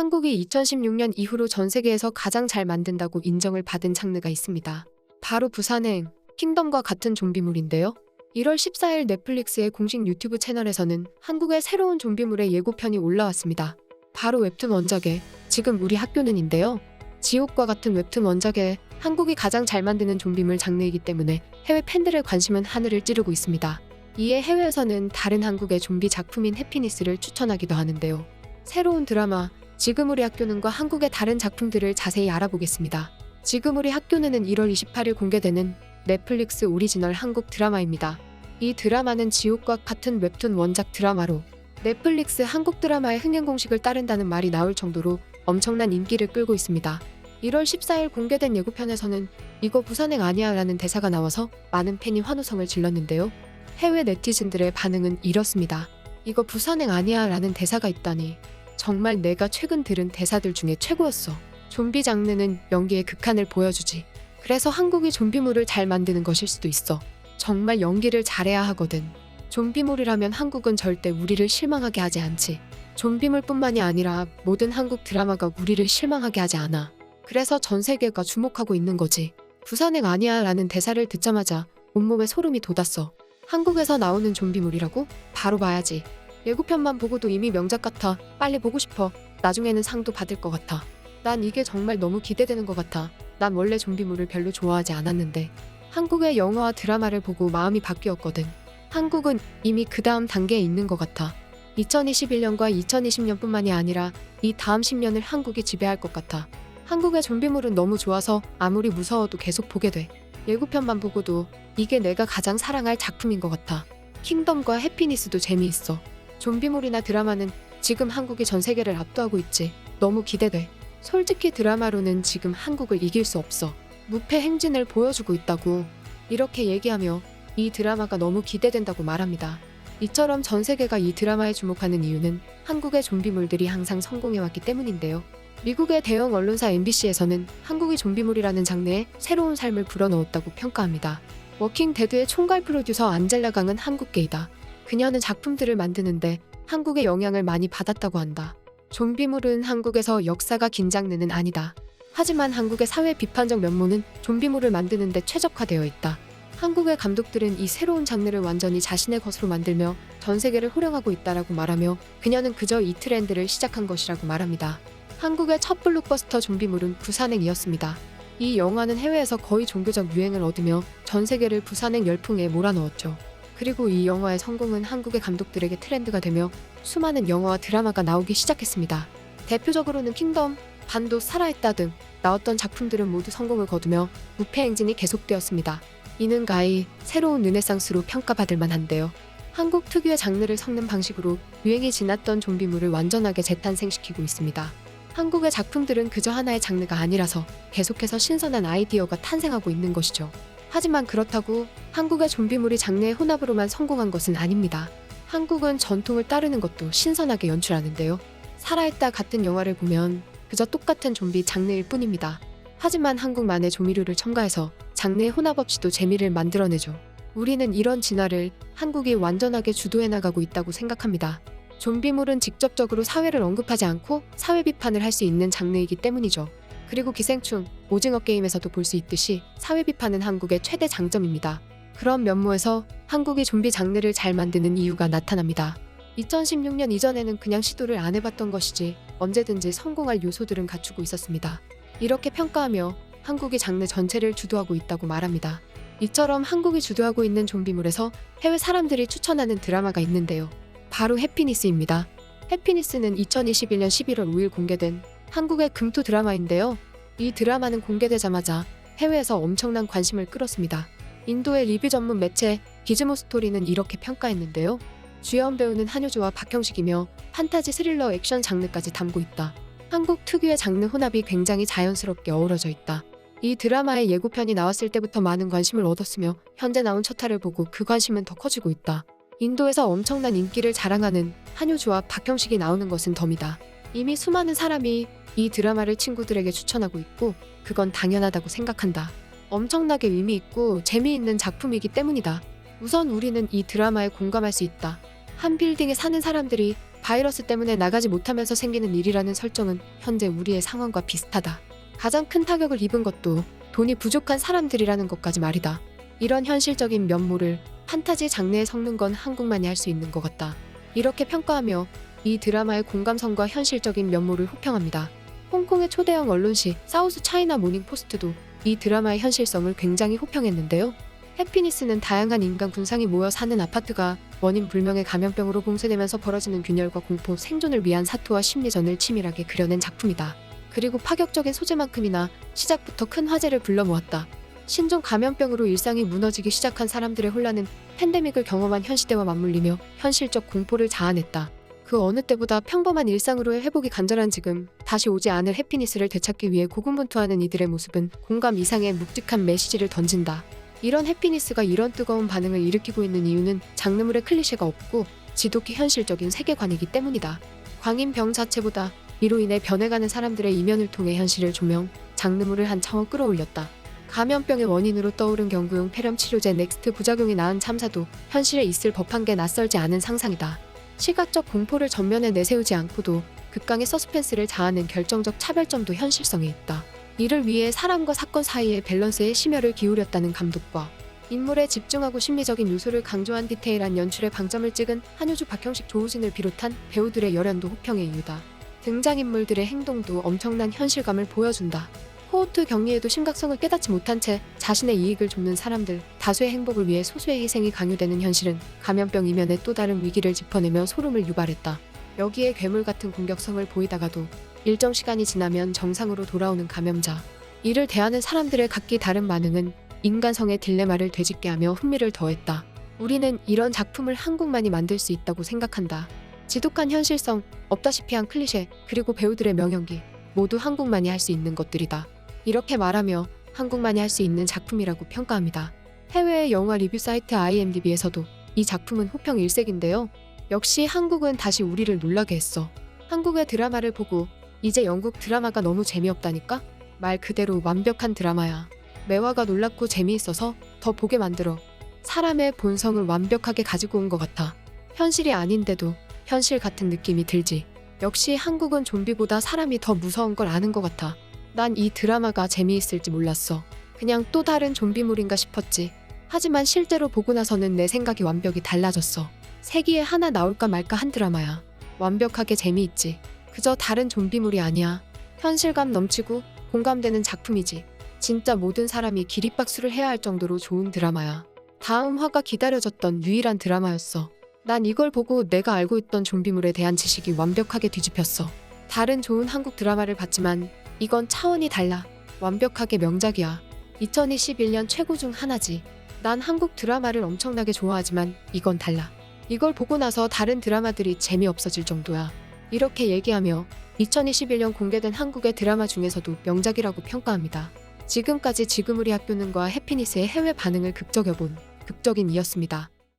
한국이 2016년 이후로 전 세계에서 가장 잘 만든다고 인정을 받은 장르가 있습니다. 바로 부산행, 킹덤과 같은 좀비물인데요. 1월 14일 넷플릭스의 공식 유튜브 채널에서는 한국의 새로운 좀비물의 예고편이 올라왔습니다. 바로 웹툰 원작의 지금 우리 학교는인데요. 지옥과 같은 웹툰 원작에 한국이 가장 잘 만드는 좀비물 장르이기 때문에 해외 팬들의 관심은 하늘을 찌르고 있습니다. 이에 해외에서는 다른 한국의 좀비 작품인 해피니스를 추천하기도 하는데요. 새로운 드라마 지금 우리 학교는과 한국의 다른 작품들을 자세히 알아보겠습니다. 지금 우리 학교는은 1월 28일 공개되는 넷플릭스 오리지널 한국 드라마입니다. 이 드라마는 지옥과 같은 웹툰 원작 드라마로 넷플릭스 한국 드라마의 흥행 공식을 따른다는 말이 나올 정도로 엄청난 인기를 끌고 있습니다. 1월 14일 공개된 예고편에서는 이거 부산행 아니야 라는 대사가 나와서 많은 팬이 환호성을 질렀는데요. 해외 네티즌들의 반응은 이렇습니다. 이거 부산행 아니야 라는 대사가 있다니 정말 내가 최근 들은 대사들 중에 최고였어. 좀비 장르는 연기의 극한을 보여주지. 그래서 한국이 좀비물을 잘 만드는 것일 수도 있어. 정말 연기를 잘해야 하거든. 좀비물이라면 한국은 절대 우리를 실망하게 하지 않지. 좀비물뿐만이 아니라 모든 한국 드라마가 우리를 실망하게 하지 않아. 그래서 전 세계가 주목하고 있는 거지. 부산행 아니야 라는 대사를 듣자마자 온몸에 소름이 돋았어. 한국에서 나오는 좀비물이라고? 바로 봐야지. 예고편만 보고도 이미 명작 같아. 빨리 보고 싶어. 나중에는 상도 받을 것 같아. 난 이게 정말 너무 기대되는 것 같아. 난 원래 좀비물을 별로 좋아하지 않았는데 한국의 영화와 드라마를 보고 마음이 바뀌었거든. 한국은 이미 그 다음 단계에 있는 것 같아. 2021년과 2020년뿐만이 아니라 이 다음 10년을 한국이 지배할 것 같아. 한국의 좀비물은 너무 좋아서 아무리 무서워도 계속 보게 돼. 예고편만 보고도 이게 내가 가장 사랑할 작품인 것 같아. 킹덤과 해피니스도 재미있어. 좀비물이나 드라마는 지금 한국이 전 세계를 압도하고 있지. 너무 기대돼. 솔직히 드라마로는 지금 한국을 이길 수 없어. 무패 행진을 보여주고 있다고. 이렇게 얘기하며 이 드라마가 너무 기대된다고 말합니다. 이처럼 전 세계가 이 드라마에 주목하는 이유는 한국의 좀비물들이 항상 성공해왔기 때문인데요. 미국의 대형 언론사 MBC에서는 한국이 좀비물이라는 장르에 새로운 삶을 불어넣었다고 평가합니다. 워킹 데드의 총괄 프로듀서 안젤라 강은 한국계이다. 그녀는 작품들을 만드는데 한국의 영향을 많이 받았다고 한다. 좀비물은 한국에서 역사가 긴 장르는 아니다. 하지만 한국의 사회 비판적 면모는 좀비물을 만드는데 최적화되어 있다. 한국의 감독들은 이 새로운 장르를 완전히 자신의 것으로 만들며 전 세계를 호령하고 있다라고 말하며 그녀는 그저 이 트렌드를 시작한 것이라고 말합니다. 한국의 첫 블록버스터 좀비물은 부산행이었습니다. 이 영화는 해외에서 거의 종교적 유행을 얻으며 전 세계를 부산행 열풍에 몰아넣었죠. 그리고 이 영화의 성공은 한국의 감독들에게 트렌드가 되며 수많은 영화와 드라마가 나오기 시작했습니다. 대표적으로는 킹덤, 반도, 살아있다 등 나왔던 작품들은 모두 성공을 거두며 무패 행진이 계속되었습니다. 이는 가히 새로운 르네상스로 평가받을 만한데요. 한국 특유의 장르를 섞는 방식으로 유행이 지났던 좀비물을 완전하게 재탄생시키고 있습니다. 한국의 작품들은 그저 하나의 장르가 아니라서 계속해서 신선한 아이디어가 탄생하고 있는 것이죠. 하지만 그렇다고 한국의 좀비물이 장르의 혼합으로만 성공한 것은 아닙니다. 한국은 전통을 따르는 것도 신선하게 연출하는데요. 살아있다 같은 영화를 보면 그저 똑같은 좀비 장르일 뿐입니다. 하지만 한국만의 조미료를 첨가해서 장르의 혼합 없이도 재미를 만들어내죠. 우리는 이런 진화를 한국이 완전하게 주도해 나가고 있다고 생각합니다. 좀비물은 직접적으로 사회를 언급하지 않고 사회 비판을 할 수 있는 장르이기 때문이죠. 그리고 기생충, 오징어 게임에서도 볼 수 있듯이 사회 비판은 한국의 최대 장점입니다. 그런 면모에서 한국이 좀비 장르를 잘 만드는 이유가 나타납니다. 2016년 이전에는 그냥 시도를 안 해봤던 것이지 언제든지 성공할 요소들은 갖추고 있었습니다. 이렇게 평가하며 한국이 장르 전체를 주도하고 있다고 말합니다. 이처럼 한국이 주도하고 있는 좀비물에서 해외 사람들이 추천하는 드라마가 있는데요. 바로 해피니스입니다. 해피니스는 2021년 11월 5일 공개된 한국의 금토 드라마인데요. 이 드라마는 공개되자마자 해외에서 엄청난 관심을 끌었습니다. 인도의 리뷰 전문 매체 기즈모 스토리는 이렇게 평가했는데요. 주연 배우는 한효주와 박형식이며 판타지 스릴러 액션 장르까지 담고 있다. 한국 특유의 장르 혼합이 굉장히 자연스럽게 어우러져 있다. 이 드라마의 예고편이 나왔을 때부터 많은 관심을 얻었으며 현재 나온 첫 화를 보고 그 관심은 더 커지고 있다. 인도에서 엄청난 인기를 자랑하는 한효주와 박형식이 나오는 것은 덤이다. 이미 수많은 사람이 이 드라마를 친구들에게 추천하고 있고 그건 당연하다고 생각한다. 엄청나게 의미 있고 재미있는 작품이기 때문이다. 우선 우리는 이 드라마에 공감할 수 있다. 한 빌딩에 사는 사람들이 바이러스 때문에 나가지 못하면서 생기는 일이라는 설정은 현재 우리의 상황과 비슷하다. 가장 큰 타격을 입은 것도 돈이 부족한 사람들이라는 것까지 말이다. 이런 현실적인 면모를 판타지 장르에 섞는 건 한국만이 할 수 있는 것 같다. 이렇게 평가하며 이 드라마의 공감성과 현실적인 면모를 호평합니다. 홍콩의 초대형 언론시 사우스 차이나 모닝 포스트도 이 드라마의 현실성을 굉장히 호평했는데요. 해피니스는 다양한 인간 군상이 모여 사는 아파트가 원인 불명의 감염병으로 봉쇄되면서 벌어지는 균열과 공포, 생존을 위한 사투와 심리전을 치밀하게 그려낸 작품이다. 그리고 파격적인 소재만큼이나 시작부터 큰 화제를 불러 모았다. 신종 감염병으로 일상이 무너지기 시작한 사람들의 혼란은 팬데믹을 경험한 현 시대와 맞물리며 현실적 공포를 자아냈다. 그 어느 때보다 평범한 일상으로의 회복이 간절한 지금, 다시 오지 않을 해피니스를 되찾기 위해 고군분투하는 이들의 모습은 공감 이상의 묵직한 메시지를 던진다. 이런 해피니스가 이런 뜨거운 반응을 일으키고 있는 이유는 장르물의 클리셰가 없고 지독히 현실적인 세계관이기 때문이다. 광인병 자체보다 이로 인해 변해가는 사람들의 이면을 통해 현실을 조명, 장르물을 한 차원 끌어올렸다. 감염병의 원인으로 떠오른 경구용 폐렴 치료제 넥스트 부작용이 낳은 참사도 현실에 있을 법한 게 낯설지 않은 상상이다. 시각적 공포를 전면에 내세우지 않고도 극강의 서스펜스를 자아낸 결정적 차별점도 현실성에 있다. 이를 위해 사람과 사건 사이의 밸런스에 심혈을 기울였다는 감독과 인물에 집중하고 심리적인 요소를 강조한 디테일한 연출에 방점을 찍은 한효주, 박형식, 조우진을 비롯한 배우들의 열연도 호평의 이유다. 등장인물들의 행동도 엄청난 현실감을 보여준다. 코호트 격리에도 심각성을 깨닫지 못한 채 자신의 이익을 좇는 사람들, 다수의 행복을 위해 소수의 희생이 강요되는 현실은 감염병 이면의 또 다른 위기를 짚어내며 소름을 유발했다. 여기에 괴물 같은 공격성을 보이다가도 일정 시간이 지나면 정상으로 돌아오는 감염자. 이를 대하는 사람들의 각기 다른 반응은 인간성의 딜레마를 되짚게 하며 흥미를 더했다. 우리는 이런 작품을 한국만이 만들 수 있다고 생각한다. 지독한 현실성, 없다시피 한 클리셰, 그리고 배우들의 명연기, 모두 한국만이 할 수 있는 것들이다. 이렇게 말하며 한국만이 할 수 있는 작품이라고 평가합니다. 해외의 영화 리뷰 사이트 IMDb에서도 이 작품은 호평 일색인데요. 역시 한국은 다시 우리를 놀라게 했어. 한국의 드라마를 보고 이제 영국 드라마가 너무 재미없다니까? 말 그대로 완벽한 드라마야. 매화가 놀랍고 재미있어서 더 보게 만들어. 사람의 본성을 완벽하게 가지고 온 것 같아. 현실이 아닌데도 현실 같은 느낌이 들지. 역시 한국은 좀비보다 사람이 더 무서운 걸 아는 것 같아. 난 이 드라마가 재미있을지 몰랐어. 그냥 또 다른 좀비물인가 싶었지. 하지만 실제로 보고 나서는 내 생각이 완벽히 달라졌어. 세기에 하나 나올까 말까 한 드라마야. 완벽하게 재미있지. 그저 다른 좀비물이 아니야. 현실감 넘치고 공감되는 작품이지. 진짜 모든 사람이 기립박수를 해야 할 정도로 좋은 드라마야. 다음 화가 기다려졌던 유일한 드라마였어. 난 이걸 보고 내가 알고 있던 좀비물에 대한 지식이 완벽하게 뒤집혔어. 다른 좋은 한국 드라마를 봤지만 이건 차원이 달라. 완벽하게 명작이야. 2021년 최고 중 하나지. 난 한국 드라마를 엄청나게 좋아하지만 이건 달라. 이걸 보고 나서 다른 드라마들이 재미없어질 정도야. 이렇게 얘기하며 2021년 공개된 한국의 드라마 중에서도 명작이라고 평가합니다. 지금까지 지금 우리 학교는과 해피니스의 해외 반응을 극적여본 극적인이었습니다.